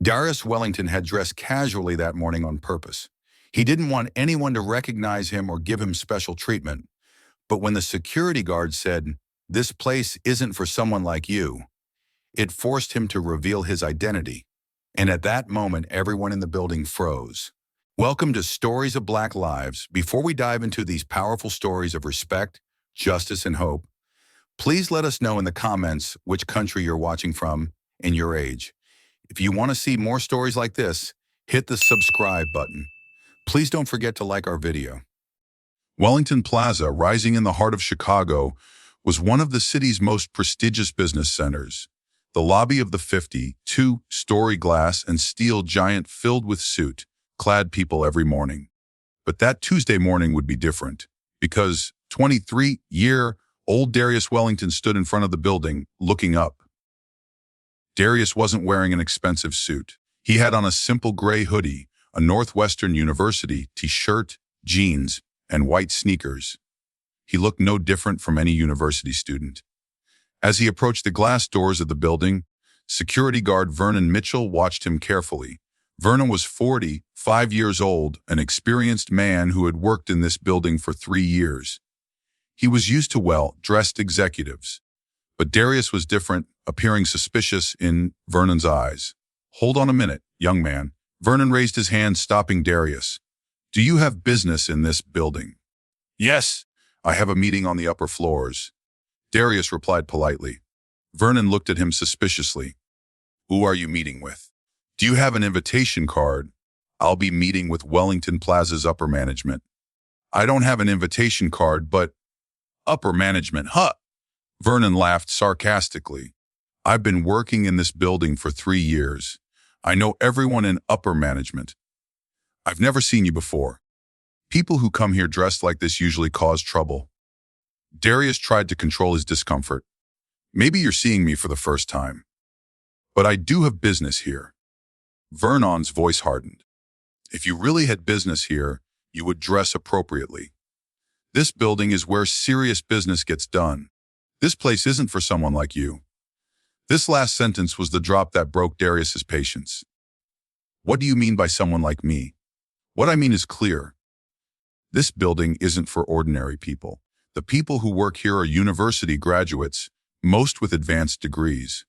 Darius Wellington had dressed casually that morning on purpose. He didn't want anyone to recognize him or give him special treatment. But when the security guard said, "This place isn't for someone like you," it forced him to reveal his identity. And at that moment, everyone in the building froze. Welcome to Stories of Black Lives. Before we dive into these powerful stories of respect, justice, and hope, please let us know in the comments which country you're watching from and your age. If you want to see more stories like this, hit the subscribe button. Please don't forget to like our video. Wellington Plaza, rising in the heart of Chicago, was one of the city's most prestigious business centers. The lobby of the 52-story glass and steel giant filled with suit-clad people every morning. But that Tuesday morning would be different, because 23-year-old Darius Wellington stood in front of the building, looking up. Darius wasn't wearing an expensive suit. He had on a simple gray hoodie, a Northwestern University t-shirt, jeans, and white sneakers. He looked no different from any university student. As he approached the glass doors of the building, security guard Vernon Mitchell watched him carefully. Vernon was 45 years old, an experienced man who had worked in this building for 3 years. He was used to well-dressed executives. But Darius was different, appearing suspicious in Vernon's eyes. "Hold on a minute, young man." Vernon raised his hand, stopping Darius. "Do you have business in this building?" "Yes, I have a meeting on the upper floors." Darius replied politely. Vernon looked at him suspiciously. "Who are you meeting with?" "Do you have an invitation card?" "I'll be meeting with Wellington Plaza's upper management." "I don't have an invitation card, but—" "Upper management, huh?" Vernon laughed sarcastically. "I've been working in this building for 3 years. I know everyone in upper management. I've never seen you before. People who come here dressed like this usually cause trouble." Darius tried to control his discomfort. "Maybe you're seeing me for the first time. But I do have business here." Vernon's voice hardened. "If you really had business here, you would dress appropriately. This building is where serious business gets done. This place isn't for someone like you." This last sentence was the drop that broke Darius's patience. "What do you mean by someone like me?" "What I mean is clear. This building isn't for ordinary people. The people who work here are university graduates, most with advanced degrees.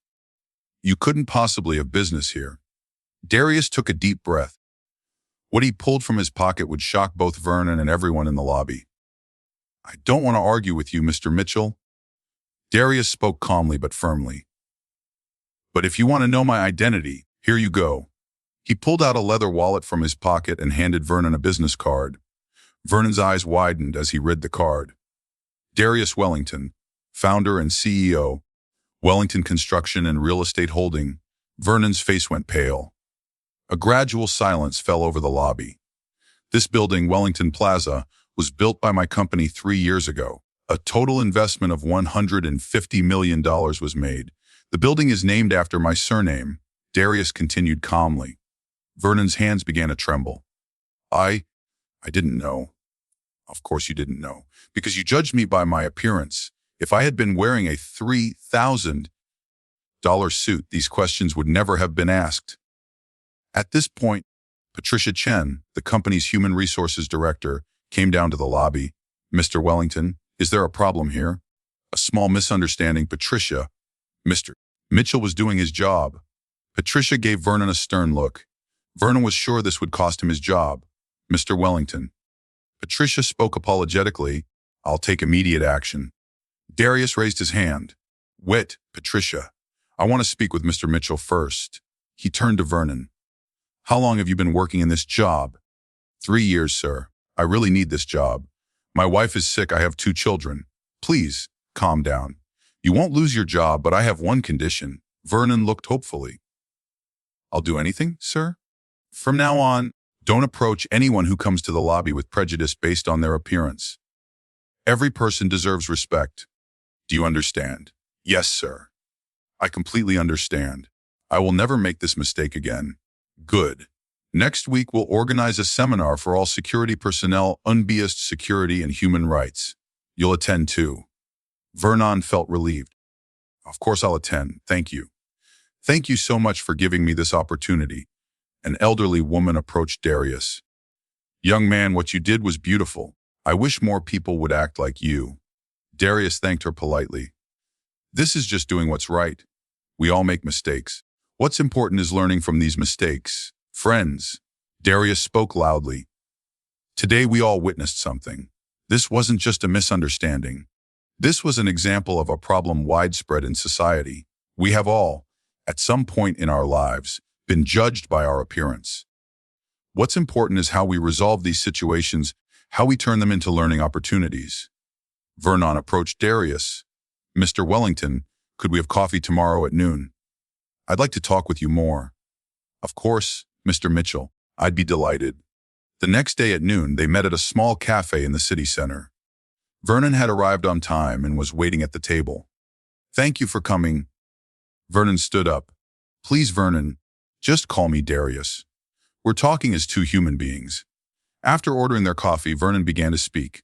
You couldn't possibly have business here." Darius took a deep breath. What he pulled from his pocket would shock both Vernon and everyone in the lobby. "I don't want to argue with you, Mr. Mitchell." Darius spoke calmly but firmly. "But if you want to know my identity, here you go." He pulled out a leather wallet from his pocket and handed Vernon a business card. Vernon's eyes widened as he read the card. Darius Wellington, founder and CEO, Wellington Construction and Real Estate Holding. Vernon's face went pale. A gradual silence fell over the lobby. "This building, Wellington Plaza, was built by my company 3 years ago. A total investment of $150 million was made. The building is named after my surname," Darius continued calmly. Vernon's hands began to tremble. I didn't know." "Of course you didn't know, because you judged me by my appearance. If I had been wearing a $3,000 suit, these questions would never have been asked." At this point, Patricia Chen, the company's human resources director, came down to the lobby. "Mr. Wellington, is there a problem here?" "A small misunderstanding, Patricia." Mr. Mitchell was doing his job. Patricia gave Vernon a stern look. Vernon was sure this would cost him his job. "Mr. Wellington." Patricia spoke apologetically. "I'll take immediate action." Darius raised his hand. "Wait, Patricia. I want to speak with Mr. Mitchell first." He turned to Vernon. "How long have you been working in this job?" 3 years, sir. I really need this job. My wife is sick. I have 2 children. Please, calm down. You won't lose your job, but I have one condition." Vernon looked hopefully. "I'll do anything, sir? From now on, don't approach anyone who comes to the lobby with prejudice based on their appearance. Every person deserves respect. Do you understand?" "Yes, sir. I completely understand. I will never make this mistake again." "Good. Next week we'll organize a seminar for all security personnel, unbiased security and human rights. You'll attend too." Vernon felt relieved. "Of course I'll attend, thank you." Thank you so much for giving me this opportunity. An elderly woman approached Darius. Young man, what you did was beautiful. I wish more people would act like you. Darius thanked her politely. This is just doing what's right. We all make mistakes. What's important is learning from these mistakes. Friends, Darius spoke loudly. Today we all witnessed something. This wasn't just a misunderstanding. This was an example of a problem widespread in society. We have all, at some point in our lives, been judged by our appearance. What's important is how we resolve these situations, how we turn them into learning opportunities. Vernon approached Darius. Mr. Wellington, could we have coffee tomorrow at noon? I'd like to talk with you more. Of course, Mr. Mitchell, I'd be delighted. The next day at noon, they met at a small cafe in the city center. Vernon had arrived on time and was waiting at the table. Thank you for coming. Vernon stood up. Please, Vernon, just call me Darius. We're talking as two human beings. After ordering their coffee, Vernon began to speak.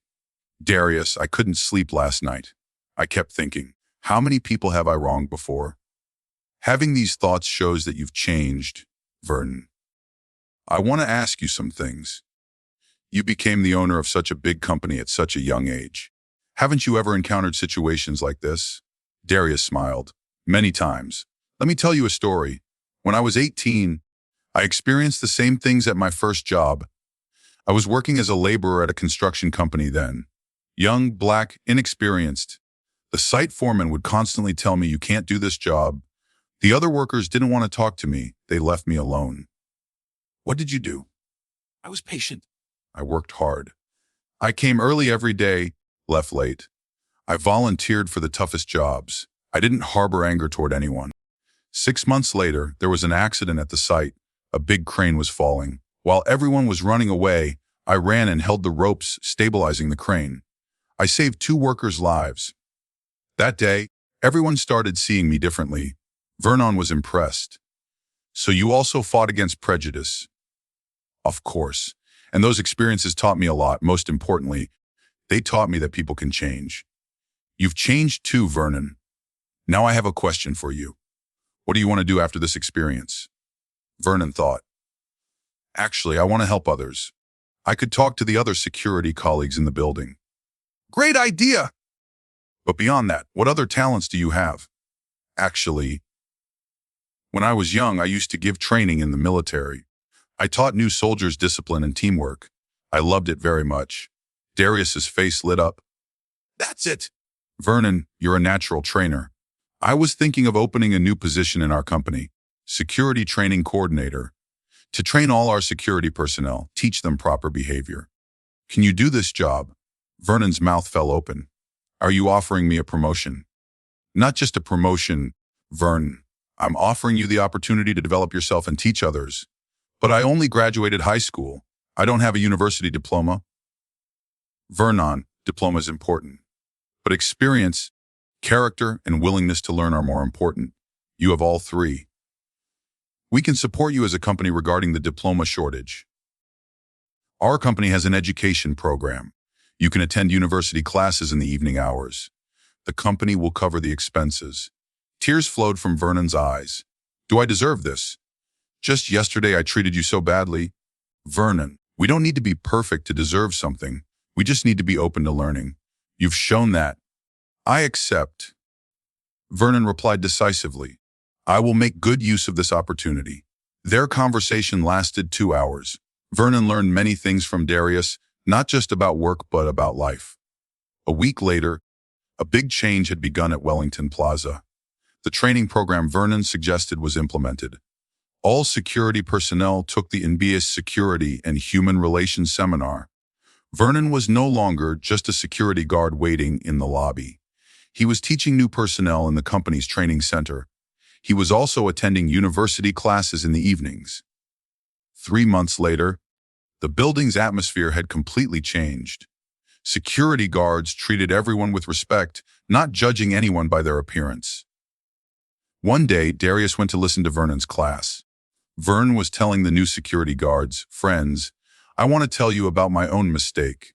Darius, I couldn't sleep last night. I kept thinking, how many people have I wronged before? Having these thoughts shows that you've changed, Vernon. I want to ask you some things. You became the owner of such a big company at such a young age. Haven't you ever encountered situations like this? Darius smiled. Many times. Let me tell you a story. When I was 18, I experienced the same things at my first job. I was working as a laborer at a construction company then. Young, black, inexperienced. The site foreman would constantly tell me, you can't do this job. The other workers didn't want to talk to me. They left me alone. What did you do? I was patient. I worked hard. I came early every day, left late. I volunteered for the toughest jobs. I didn't harbor anger toward anyone. 6 months later, there was an accident at the site. A big crane was falling. While everyone was running away, I ran and held the ropes, stabilizing the crane. I saved 2 workers' lives. That day, everyone started seeing me differently. Vernon was impressed. So you also fought against prejudice? Of course. And those experiences taught me a lot. Most importantly, they taught me that people can change. You've changed too, Vernon. Now I have a question for you. What do you want to do after this experience? Vernon thought. Actually, I want to help others. I could talk to the other security colleagues in the building. Great idea! But beyond that, what other talents do you have? Actually, when I was young, I used to give training in the military. I taught new soldiers discipline and teamwork. I loved it very much. Darius's face lit up. That's it! Vernon, you're a natural trainer. I was thinking of opening a new position in our company, security training coordinator, to train all our security personnel, teach them proper behavior. Can you do this job? Vernon's mouth fell open. Are you offering me a promotion? Not just a promotion, Vernon. I'm offering you the opportunity to develop yourself and teach others. But I only graduated high school. I don't have a university diploma. Vernon, diploma is important. But experience, character, and willingness to learn are more important. You have all 3. We can support you as a company regarding the diploma shortage. Our company has an education program. You can attend university classes in the evening hours. The company will cover the expenses. Tears flowed from Vernon's eyes. Do I deserve this? Just yesterday I treated you so badly. Vernon, we don't need to be perfect to deserve something. We just need to be open to learning. You've shown that. I accept. Vernon replied decisively. I will make good use of this opportunity. Their conversation lasted 2 hours. Vernon learned many things from Darius, not just about work but about life. A week later, a big change had begun at Wellington Plaza. The training program Vernon suggested was implemented. All security personnel took the NBS Security and Human Relations Seminar. Vernon was no longer just a security guard waiting in the lobby. He was teaching new personnel in the company's training center. He was also attending university classes in the evenings. 3 months later, the building's atmosphere had completely changed. Security guards treated everyone with respect, not judging anyone by their appearance. One day, Darius went to listen to Vernon's class. Vern was telling the new security guards, friends, I want to tell you about my own mistake.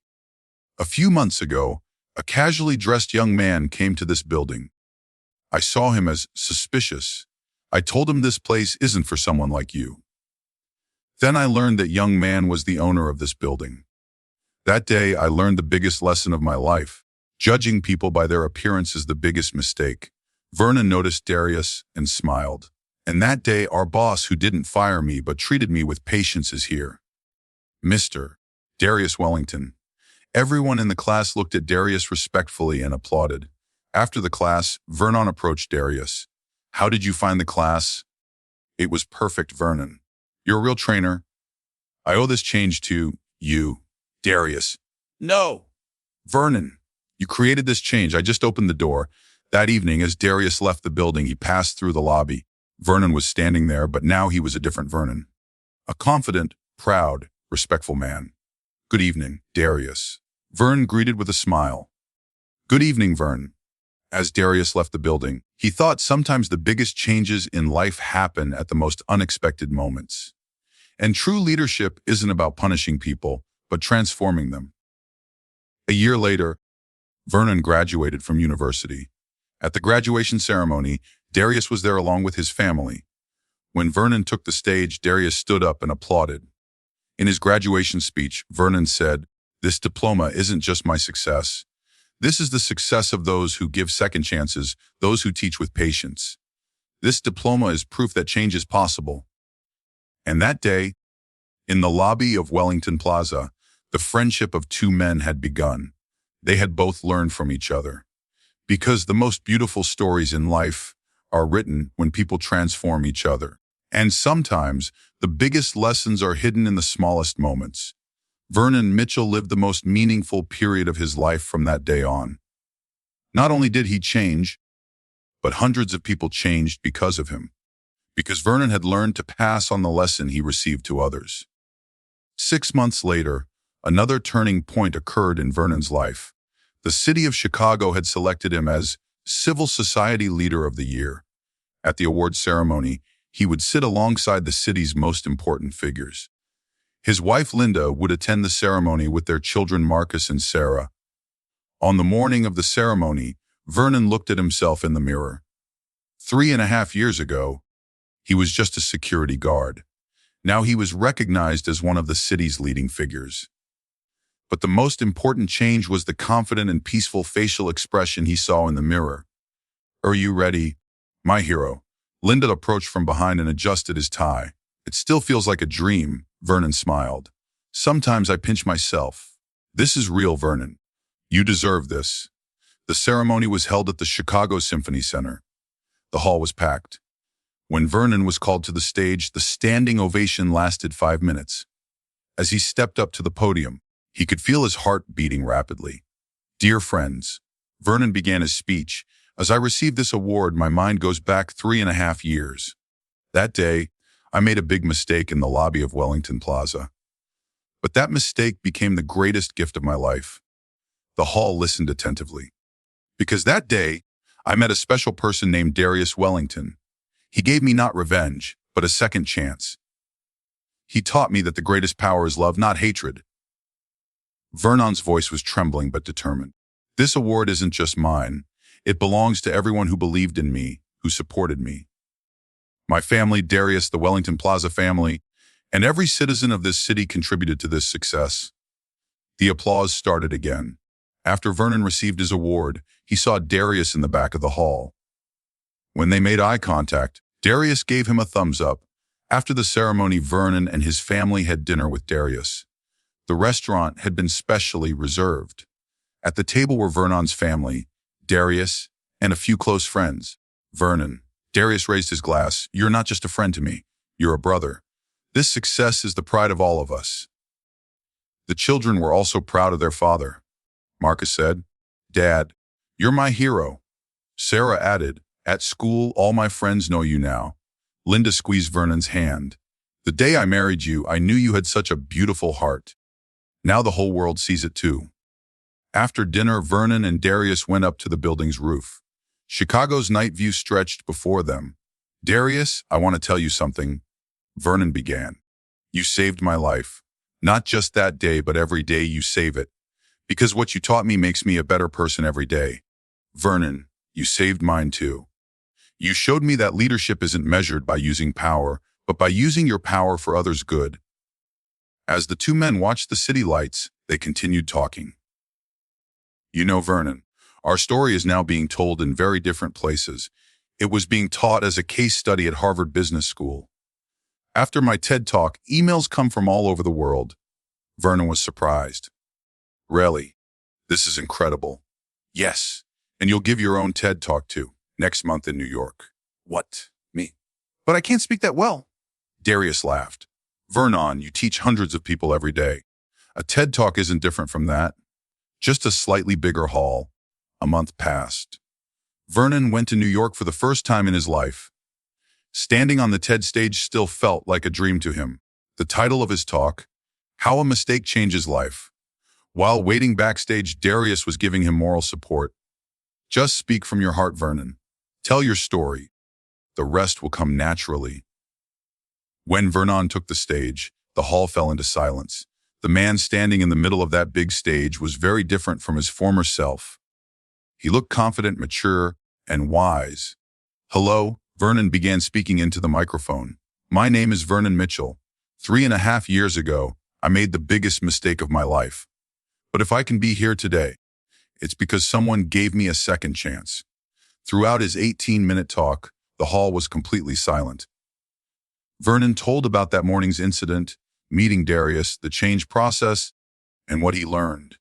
A few months ago, a casually dressed young man came to this building. I saw him as suspicious. I told him this place isn't for someone like you. Then I learned that young man was the owner of this building. That day, I learned the biggest lesson of my life. Judging people by their appearance is the biggest mistake. Vernon noticed Darius and smiled. And that day, our boss, who didn't fire me but treated me with patience, is here. Mr. Darius Wellington. Everyone in the class looked at Darius respectfully and applauded. After the class, Vernon approached Darius. How did you find the class? It was perfect, Vernon. You're a real trainer. I owe this change to you, Darius. No. Vernon, you created this change. I just opened the door. That evening, as Darius left the building, he passed through the lobby. Vernon was standing there, but now he was a different Vernon. A confident, proud, respectful man. Good evening, Darius. Vern greeted with a smile. Good evening, Vern. As Darius left the building, he thought sometimes the biggest changes in life happen at the most unexpected moments. And true leadership isn't about punishing people, but transforming them. A year later, Vernon graduated from university. At the graduation ceremony, Darius was there along with his family. When Vernon took the stage, Darius stood up and applauded. In his graduation speech, Vernon said, "This diploma isn't just my success. This is the success of those who give second chances, those who teach with patience. This diploma is proof that change is possible." And that day, in the lobby of Wellington Plaza, the friendship of two men had begun. They had both learned from each other. Because the most beautiful stories in life are written when people transform each other. And sometimes, the biggest lessons are hidden in the smallest moments. Vernon Mitchell lived the most meaningful period of his life from that day on. Not only did he change, but hundreds of people changed because of him. Because Vernon had learned to pass on the lesson he received to others. 6 months later, another turning point occurred in Vernon's life. The city of Chicago had selected him as Civil Society Leader of the Year. At the awards ceremony, he would sit alongside the city's most important figures. His wife Linda would attend the ceremony with their children Marcus and Sarah. On the morning of the ceremony, Vernon looked at himself in the mirror. 3.5 years ago, he was just a security guard. Now he was recognized as one of the city's leading figures. But the most important change was the confident and peaceful facial expression he saw in the mirror. "Are you ready, my hero?" Linda approached from behind and adjusted his tie. "It still feels like a dream," Vernon smiled. "Sometimes I pinch myself. This is real, Vernon. You deserve this." The ceremony was held at the Chicago Symphony Center. The hall was packed. When Vernon was called to the stage, the standing ovation lasted 5 minutes. As he stepped up to the podium, he could feel his heart beating rapidly. "Dear friends," Vernon began his speech, "as I receive this award, my mind goes back 3.5 years. That day, I made a big mistake in the lobby of Wellington Plaza. But that mistake became the greatest gift of my life." The hall listened attentively. "Because that day, I met a special person named Darius Wellington. He gave me not revenge, but a second chance. He taught me that the greatest power is love, not hatred." Vernon's voice was trembling but determined. "This award isn't just mine. It belongs to everyone who believed in me, who supported me. My family, Darius, the Wellington Plaza family, and every citizen of this city contributed to this success." The applause started again. After Vernon received his award, he saw Darius in the back of the hall. When they made eye contact, Darius gave him a thumbs up. After the ceremony, Vernon and his family had dinner with Darius. The restaurant had been specially reserved. At the table were Vernon's family, Darius, and a few close friends. "Vernon," Darius raised his glass, "you're not just a friend to me, you're a brother. This success is the pride of all of us." The children were also proud of their father. Marcus said, "Dad, you're my hero." Sarah added, "At school, all my friends know you now." Linda squeezed Vernon's hand. "The day I married you, I knew you had such a beautiful heart. Now the whole world sees it too." After dinner, Vernon and Darius went up to the building's roof. Chicago's night view stretched before them. "Darius, I want to tell you something," Vernon began. "You saved my life. Not just that day, but every day you save it. Because what you taught me makes me a better person every day. Vernon, you saved mine too. You showed me that leadership isn't measured by using power, but by using your power for others' good. As the two men watched the city lights, they continued talking. You know, Vernon, our story is now being told in very different places. It was being taught as a case study at Harvard Business School. After my TED Talk, emails come from all over the world. Vernon was surprised. Really? This is incredible. Yes, and you'll give your own TED Talk too, next month in New York. What? Me? But I can't speak that well. Darius laughed. Vernon, you teach hundreds of people every day. A TED Talk isn't different from that. Just a slightly bigger hall. A month passed. Vernon went to New York for the first time in his life. Standing on the TED stage still felt like a dream to him. The title of his talk, How a Mistake Changes Life. While waiting backstage, Darius was giving him moral support. Just speak from your heart, Vernon. Tell your story. The rest will come naturally. When Vernon took the stage, the hall fell into silence. The man standing in the middle of that big stage was very different from his former self. He looked confident, mature, and wise. Hello, Vernon began speaking into the microphone. My name is Vernon Mitchell. 3.5 years ago, I made the biggest mistake of my life. But if I can be here today, it's because someone gave me a second chance. Throughout his 18-minute talk, the hall was completely silent. Vernon told about that morning's incident, meeting Darius, the change process, and what he learned.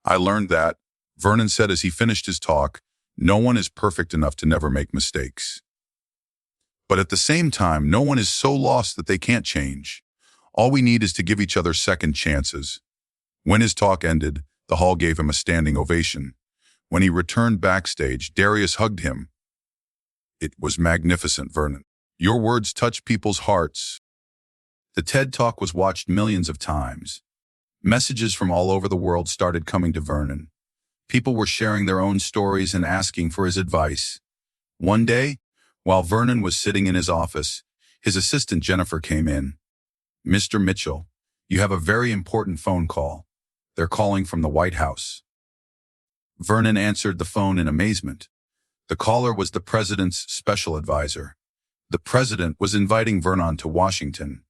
I learned that, Vernon said as he finished his talk, no one is perfect enough to never make mistakes. But at the same time, no one is so lost that they can't change. All we need is to give each other second chances. When his talk ended, the hall gave him a standing ovation. When he returned backstage, Darius hugged him. It was magnificent, Vernon. Your words touch people's hearts. The TED Talk was watched millions of times. Messages from all over the world started coming to Vernon. People were sharing their own stories and asking for his advice. One day, while Vernon was sitting in his office, his assistant Jennifer came in. Mr. Mitchell, you have a very important phone call. They're calling from the White House. Vernon answered the phone in amazement. The caller was the president's special advisor. The president was inviting Vernon to Washington.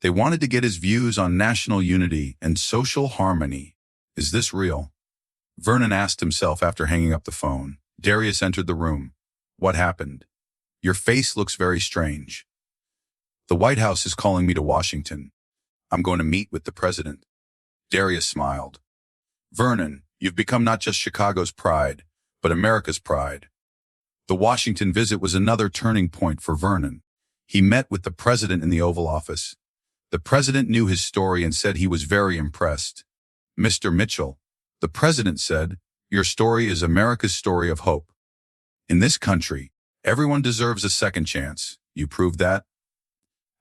They wanted to get his views on national unity and social harmony. Is this real? Vernon asked himself after hanging up the phone. Darius entered the room. What happened? Your face looks very strange. The White House is calling me to Washington. I'm going to meet with the president. Darius smiled. Vernon, you've become not just Chicago's pride, but America's pride. The Washington visit was another turning point for Vernon. He met with the president in the Oval Office. The president knew his story and said he was very impressed. Mr. Mitchell, the president said, your story is America's story of hope. In this country, everyone deserves a second chance. You proved that.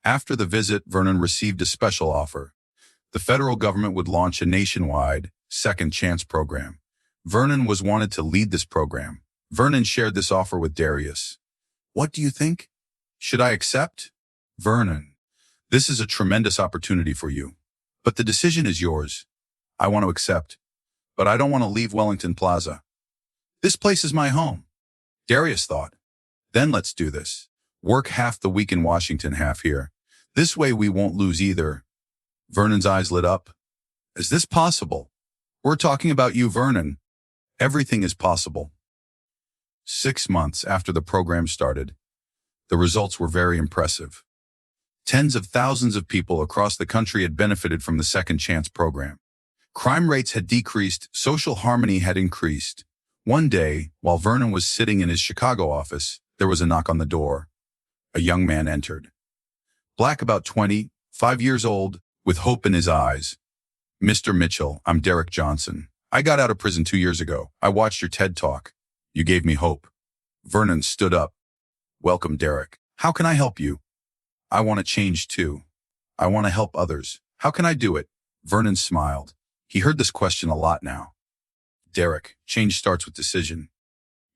After the visit, Vernon received a special offer. The federal government would launch a nationwide second chance program. Vernon was wanted to lead this program. Vernon shared this offer with Darius. What do you think? Should I accept? Vernon, this is a tremendous opportunity for you. But the decision is yours. I want to accept. But I don't want to leave Wellington Plaza. This place is my home. Darius thought. Then let's do this. Work half the week in Washington, half here. This way we won't lose either. Vernon's eyes lit up. Is this possible? We're talking about you, Vernon. Everything is possible. 6 months after the program started, the results were very impressive. Tens of thousands of people across the country had benefited from the Second Chance program. Crime rates had decreased, social harmony had increased. One day, while Vernon was sitting in his Chicago office, there was a knock on the door. A young man entered. Black, about 20, 5 years old, with hope in his eyes. Mr. Mitchell, I'm Derek Johnson. I got out of prison 2 years ago. I watched your TED Talk. You gave me hope. Vernon stood up. Welcome, Derek. How can I help you? I want to change too. I want to help others. How can I do it? Vernon smiled. He heard this question a lot now. Derek, change starts with decision.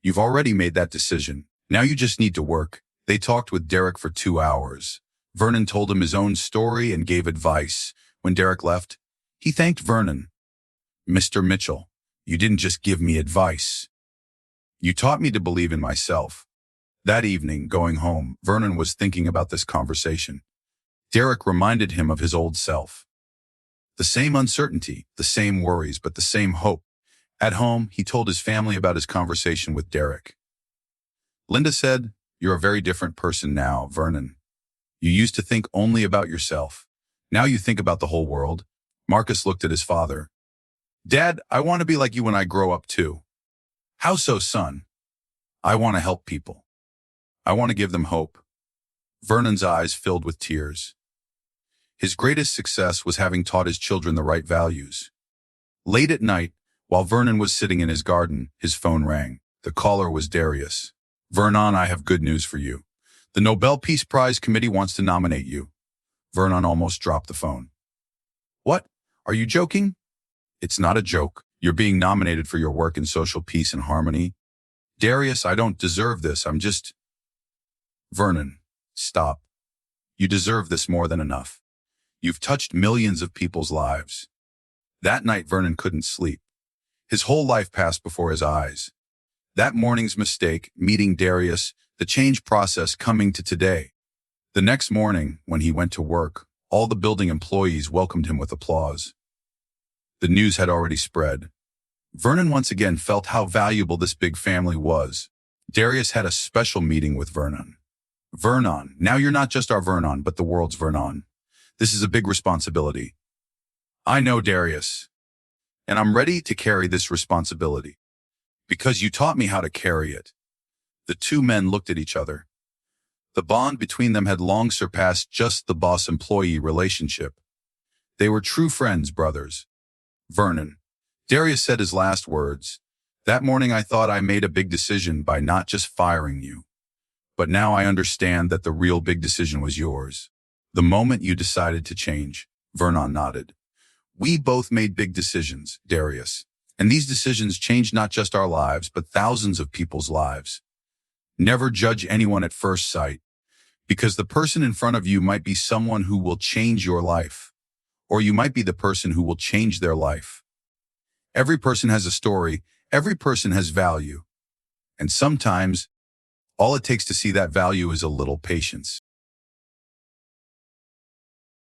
You've already made that decision. Now you just need to work. They talked with Derek for 2 hours. Vernon told him his own story and gave advice. When Derek left, he thanked Vernon. Mr. Mitchell, you didn't just give me advice. You taught me to believe in myself. That evening, going home, Vernon was thinking about this conversation. Derek reminded him of his old self. The same uncertainty, the same worries, but the same hope. At home, he told his family about his conversation with Derek. Linda said, "You're a very different person now, Vernon. You used to think only about yourself. Now you think about the whole world." Marcus looked at his father. "Dad, I want to be like you when I grow up too." "How so, son?" "I want to help people. I want to give them hope." Vernon's eyes filled with tears. His greatest success was having taught his children the right values. Late at night, while Vernon was sitting in his garden, his phone rang. The caller was Darius. "Vernon, I have good news for you. The Nobel Peace Prize Committee wants to nominate you." Vernon almost dropped the phone. "What? Are you joking?" "It's not a joke. You're being nominated for your work in social peace and harmony." "Darius, I don't deserve this. I'm just—" "Vernon, stop. You deserve this more than enough. You've touched millions of people's lives." That night, Vernon couldn't sleep. His whole life passed before his eyes. That morning's mistake, meeting Darius, the change process coming to today. The next morning, when he went to work, all the building employees welcomed him with applause. The news had already spread. Vernon once again felt how valuable this big family was. Darius had a special meeting with Vernon. "Vernon, now you're not just our Vernon, but the world's Vernon. This is a big responsibility." "I know, Darius, and I'm ready to carry this responsibility, because you taught me how to carry it." The two men looked at each other. The bond between them had long surpassed just the boss-employee relationship. They were true friends, brothers. "Vernon," Darius said his last words, "that morning I thought I made a big decision by not just firing you. But now I understand that the real big decision was yours. The moment you decided to change." Vernon nodded. "We both made big decisions, Darius. And these decisions changed not just our lives, but thousands of people's lives. Never judge anyone at first sight, because the person in front of you might be someone who will change your life, or you might be the person who will change their life. Every person has a story, every person has value. And sometimes, all it takes to see that value is a little patience."